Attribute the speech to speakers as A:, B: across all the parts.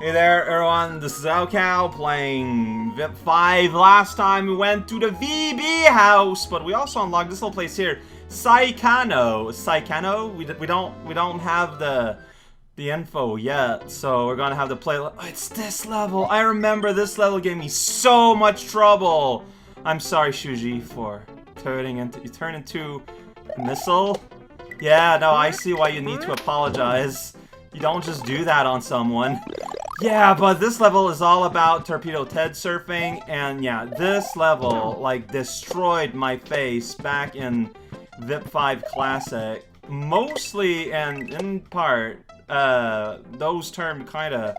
A: Hey there, everyone. This is Saikano playing VIP5. Last time we went to the VB house, but we also unlocked this little place here, Saikano. Saikano. We don't have the info yet, so we're gonna have to play. Oh, it's this level. I remember this level gave me so much trouble. I'm sorry, Shuji, for turning into a missile. Yeah, no, I see why you need to apologize. You don't just do that on someone. Yeah, but this level is all about Torpedo Ted surfing, and yeah, this level, like, destroyed my face back in VIP5 Classic. Mostly, and in part, those terms kinda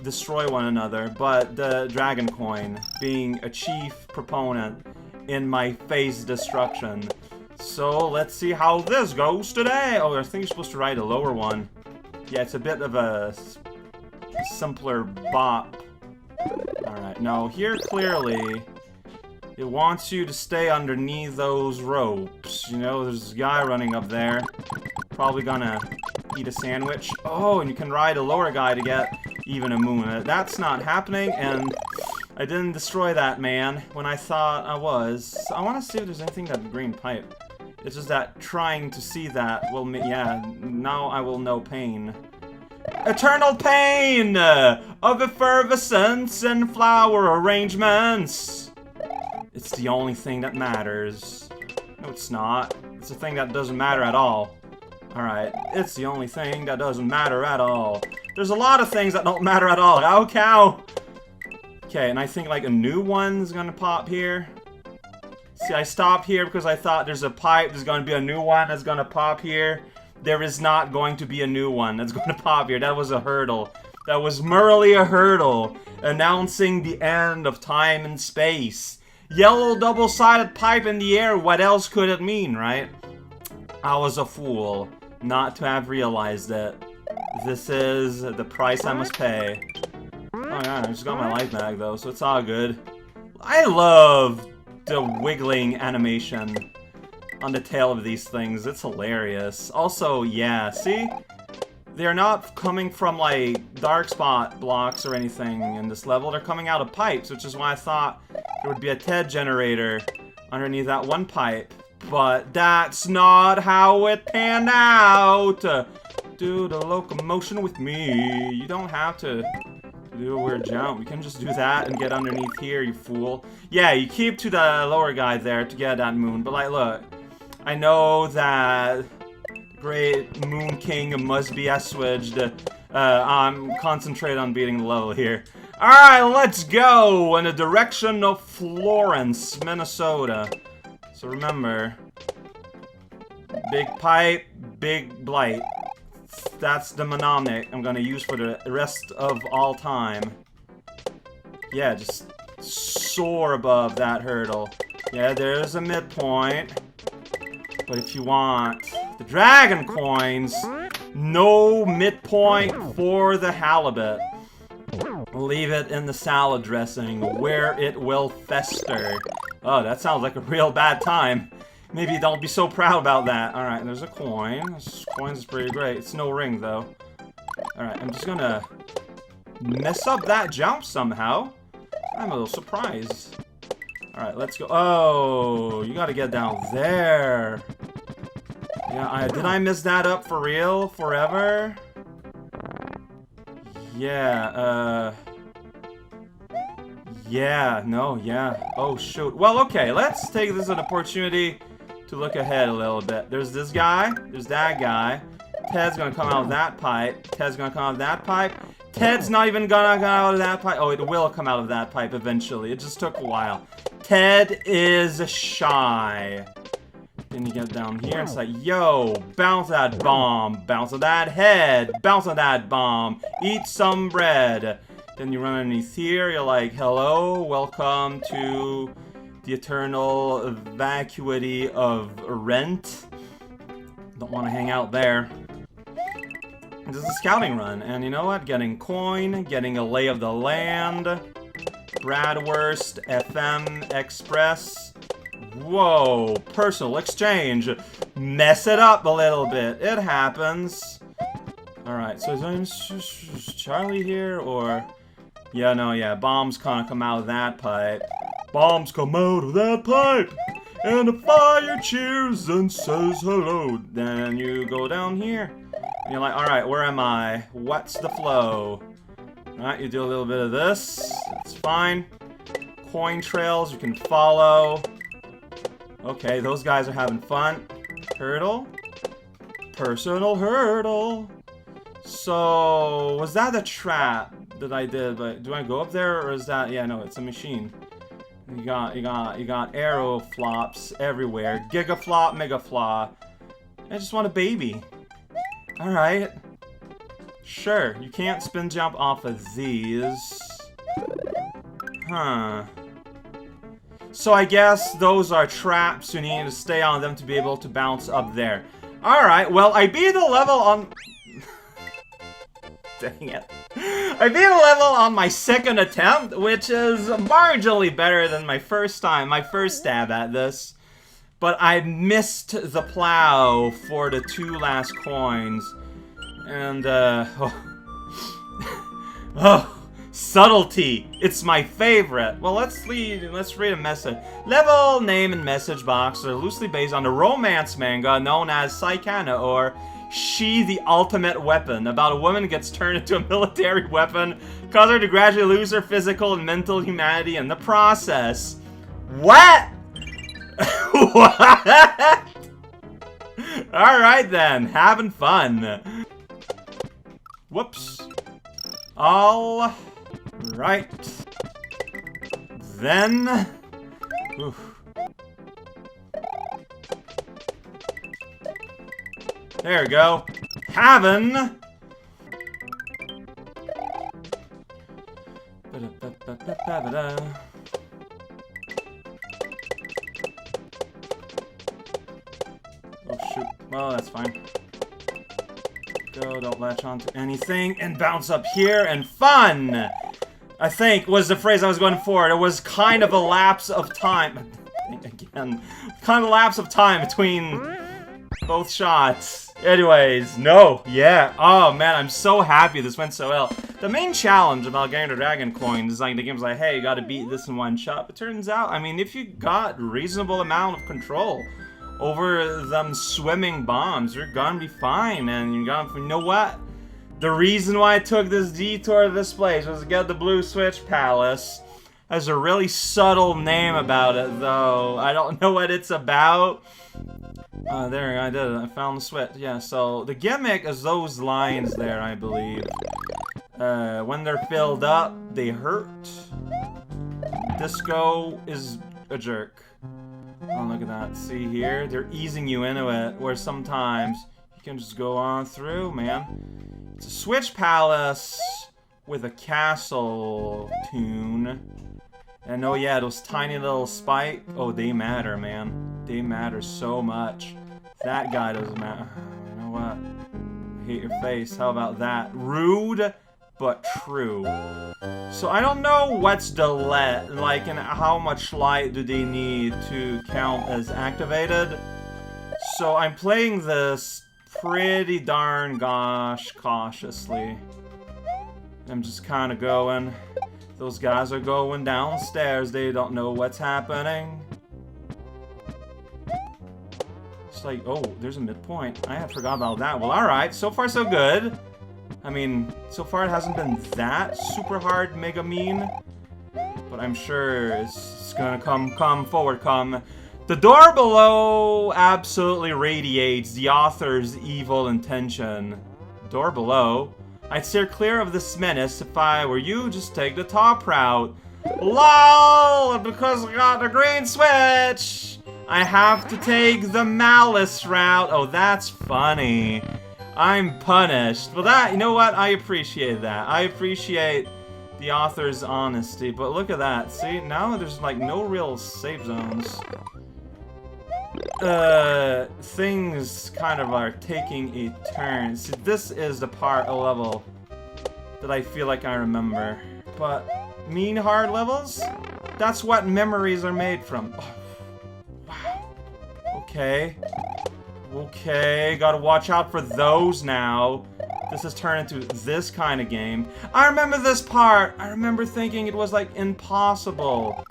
A: destroy one another, but the Dragon Coin being a chief proponent in my face destruction. So, let's see how this goes today! Oh, I think you're supposed to ride a lower one. Yeah, it's a bit of a simpler bop. Alright, now here clearly it wants you to stay underneath those ropes. You know, there's a guy running up there. Probably gonna eat a sandwich. Oh, and you can ride a lower guy to get even a moon. That's not happening, and I didn't destroy that man when I thought I was. I want to see if there's anything that green pipe. It's just that trying to see that will yeah, now I will know pain. Eternal pain of effervescence and flower arrangements. It's the only thing that matters. No, it's not. It's a thing that doesn't matter at all. Alright, it's the only thing that doesn't matter at all. There's a lot of things that don't matter at all. Oh, cow! Okay, and I think like a new one's gonna pop here. See, I stopped here because I thought there's a pipe, there's gonna be a new one that's gonna pop here. There is not going to be a new one that's going to pop here. That was a hurdle. That was merely a hurdle, announcing the end of time and space. Yellow double-sided pipe in the air, what else could it mean, right? I was a fool not to have realized it. This is the price I must pay. Oh yeah, I just got my life back though, so it's all good. I love the wiggling animation on the tail of these things. It's hilarious. Also, yeah, see? They're not coming from, like, dark spot blocks or anything in this level. They're coming out of pipes, which is why I thought there would be a TED generator underneath that one pipe. But that's not how it panned out! Do the locomotion with me. You don't have to do a weird jump. You can just do that and get underneath here, you fool. Yeah, you keep to the lower guy there to get that moon, but, like, look. I know that great Moon King must be assuaged. I'm concentrated on beating the level here. Alright, let's go in the direction of Florence, Minnesota. So remember, big pipe, big blight. That's the mnemonic I'm gonna use for the rest of all time. Yeah, just soar above that hurdle. Yeah, there's a midpoint. But if you want the dragon coins, no midpoint for the halibut. Leave it in the salad dressing where it will fester. Oh, that sounds like a real bad time. Maybe don't be so proud about that. Alright, there's a coin. This coin is pretty great. It's no ring, though. Alright, I'm just gonna mess up that jump somehow. I'm a little surprised. Alright, let's go. Oh, you gotta get down there. Yeah, did I miss that up for real? Forever? Yeah, yeah, no, yeah. Oh, shoot. Well, okay, let's take this as an opportunity to look ahead a little bit. There's this guy. There's that guy. Ted's gonna come out of that pipe. Ted's gonna come out of that pipe. Ted's not even gonna come out of that pipe. Oh, it will come out of that pipe eventually. It just took a while. Ted is shy. Then you get down here and it's like, yo, bounce that bomb, bounce on that head, bounce on that bomb, eat some bread. Then you run underneath here, you're like, hello, welcome to the eternal vacuity of rent. Don't want to hang out there. This is a scouting run, and you know what? Getting coin, getting a lay of the land, Bradwurst, FM Express. Whoa, personal exchange. Mess it up a little bit. It happens. Alright, so is Charlie here, or... Yeah, no, yeah, bombs kind of come out of that pipe. Bombs come out of that pipe! And the fire cheers and says hello. Then you go down here. And you're like, alright, where am I? What's the flow? Alright, you do a little bit of this. It's fine. Coin trails you can follow. Okay, those guys are having fun. Hurdle. Personal hurdle. So, was that a trap that I did? But do I go up there, or is that... Yeah, no, it's a machine. You got arrow flops everywhere. Giga flop, mega flop. I just want a baby. Alright. Sure, you can't spin jump off of these. Huh. So I guess those are traps. You need to stay on them to be able to bounce up there. Alright, well, I beat the level on... Dang it. I beat the level on my second attempt, which is marginally better than my first stab at this. But I missed the plow for the 2 last coins. And, oh, subtlety. It's my favorite. Well, let's read a message. Level, name, and message box are loosely based on the romance manga known as Saikano, or She the Ultimate Weapon, about a woman who gets turned into a military weapon, cause her to gradually lose her physical and mental humanity in the process. What? What? Alright then, having fun. Whoops. All right. Then. Oof. There we go. Having. Oh shoot. Well, that's fine. Go, don't latch on to anything, and bounce up here, and fun! I think was the phrase I was going for. It was kind of a lapse of time. Again, kind of a lapse of time between both shots. Anyways, no, yeah. Oh man, I'm so happy this went so well. The main challenge about getting the dragon coins is like the game's like, hey, you gotta beat this in one shot. But turns out, I mean, if you got reasonable amount of control over them swimming bombs, you're gonna be fine. And you know what? The reason why I took this detour to this place was to get the Blue Switch Palace. Has a really subtle name about it, though. I don't know what it's about. There, I did it. I found the switch. Yeah, so the gimmick is those lines there, I believe. When they're filled up, they hurt. Disco is a jerk. Oh, look at that. See here? They're easing you into it, where sometimes you can just go on through, man. It's a Switch Palace with a castle tune. And oh yeah, those tiny little spike. Oh, they matter, man. They matter so much. That guy doesn't matter. You know what? I hate your face. How about that? Rude, but true. So I don't know what's the like, and how much light do they need to count as activated. So I'm playing this pretty darn gosh cautiously. I'm just kind of going. Those guys are going downstairs. They don't know what's happening. It's like, oh, there's a midpoint. I had forgot about that. Well, alright. So far, so good. I mean, so far it hasn't been that super hard, mega mean. But I'm sure it's gonna come forward. The door below absolutely radiates the author's evil intention. Door below. I'd steer clear of this menace. If I were you, just take the top route. LOL! Because I got the green switch! I have to take the Malice route. Oh, that's funny. I'm punished. Well, that, you know what? I appreciate that. I appreciate the author's honesty. But look at that. See, now there's like no real safe zones. Things kind of are taking a turn. See, this is the part of level that I feel like I remember. But mean hard levels? That's what memories are made from. Oh, wow. Okay. Okay, gotta watch out for those now. This has turned into this kind of game. I remember this part. I remember thinking it was, like, impossible.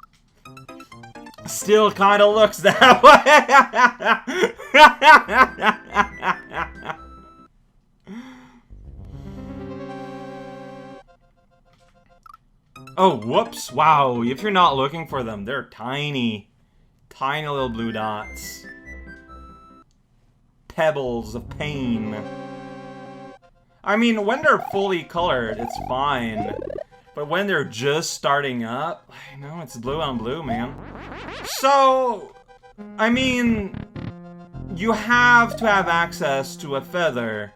A: Still kind of looks that way. Oh, whoops. Wow, if you're not looking for them, they're tiny. Tiny little blue dots. Pebbles of pain. I mean, when they're fully colored, it's fine. But when they're just starting up, I know, it's blue on blue, man. So, I mean, you have to have access to a feather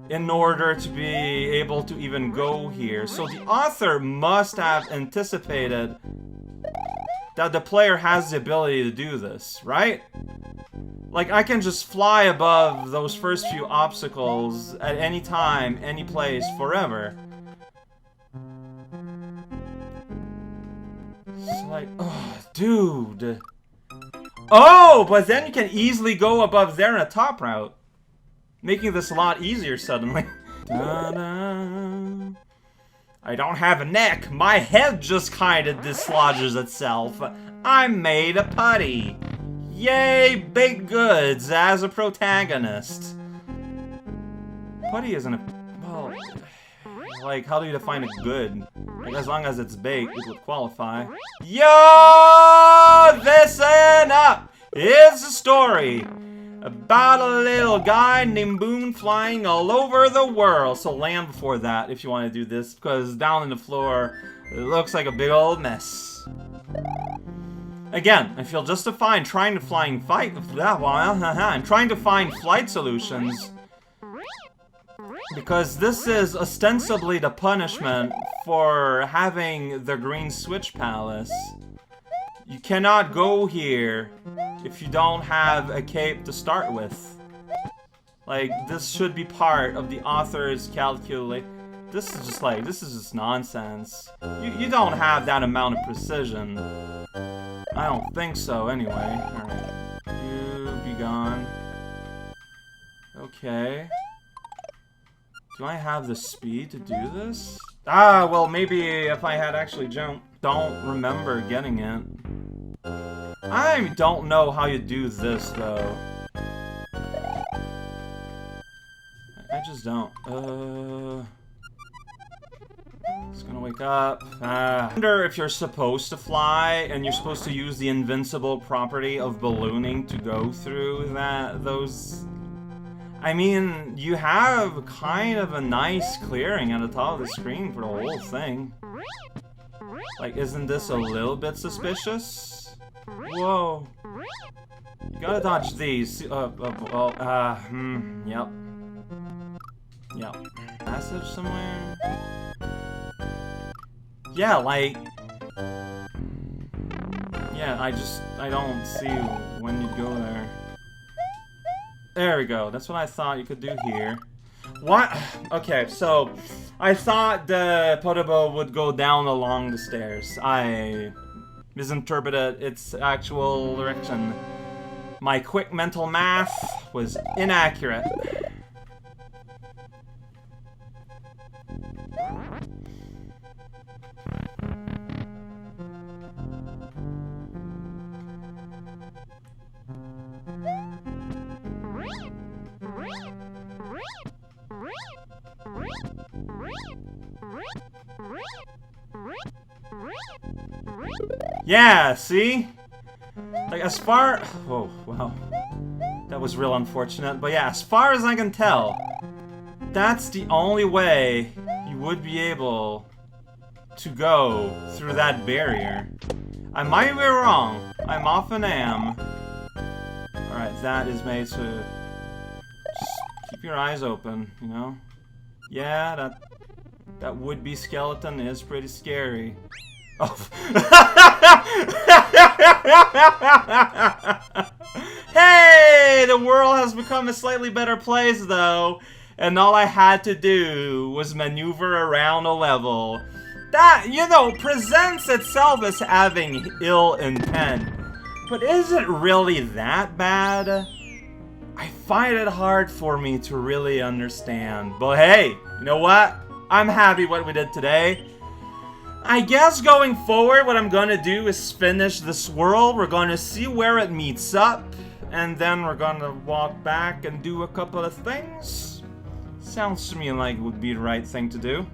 A: in order to be able to even go here. So the author must have anticipated that the player has the ability to do this, right? Like, I can just fly above those first few obstacles at any time, any place, forever. It's like, oh, dude. Oh, but then you can easily go above there in a top route. Making this a lot easier suddenly. Ta-da. I don't have a neck. My head just kinda dislodges itself. I'm made of putty. Yay, baked goods as a protagonist. Putty isn't a... well... like, how do you define a good? Like, as long as it's baked, it would qualify. Yo! Listen up! Here's a story about a little guy named Boone flying all over the world. So land before that if you want to do this, because down on the floor, it looks like a big old mess. Again, I feel justified trying to find flight solutions. Because this is ostensibly the punishment for having the Green Switch Palace. You cannot go here if you don't have a cape to start with. Like, this should be part of the author's calculate. This is just like, this is just nonsense. You don't have that amount of precision. I don't think so, anyway. Alright. You be gone. Okay. Do I have the speed to do this? Ah, well, maybe if I had actually jumped. Don't remember getting it. I don't know how you do this, though. I just don't. It's gonna wake up. I wonder if you're supposed to fly, and you're supposed to use the invincible property of ballooning to go through those... I mean, you have kind of a nice clearing at the top of the screen for the whole thing. Like, isn't this a little bit suspicious? Whoa. You gotta dodge these. Yep. Yep. Passage somewhere? Yeah, like... yeah, I don't see when you go there. There we go. That's what I thought you could do here. What? Okay, so I thought the Podobo would go down along the stairs. I misinterpreted its actual direction. My quick mental math was inaccurate. Yeah, see? Like, as far... oh, wow. That was real unfortunate. But yeah, as far as I can tell, that's the only way you would be able to go through that barrier. I might be wrong. I often am. Alright, that is made to... just keep your eyes open, you know? Yeah, that would-be skeleton is pretty scary. Oh. Hey! The world has become a slightly better place, though. And all I had to do was maneuver around a level. That, you know, presents itself as having ill intent. But is it really that bad? I find it hard for me to really understand. But hey, you know what? I'm happy what we did today. I guess going forward, what I'm gonna do is finish this world. We're gonna see where it meets up. And then we're gonna walk back and do a couple of things. Sounds to me like it would be the right thing to do.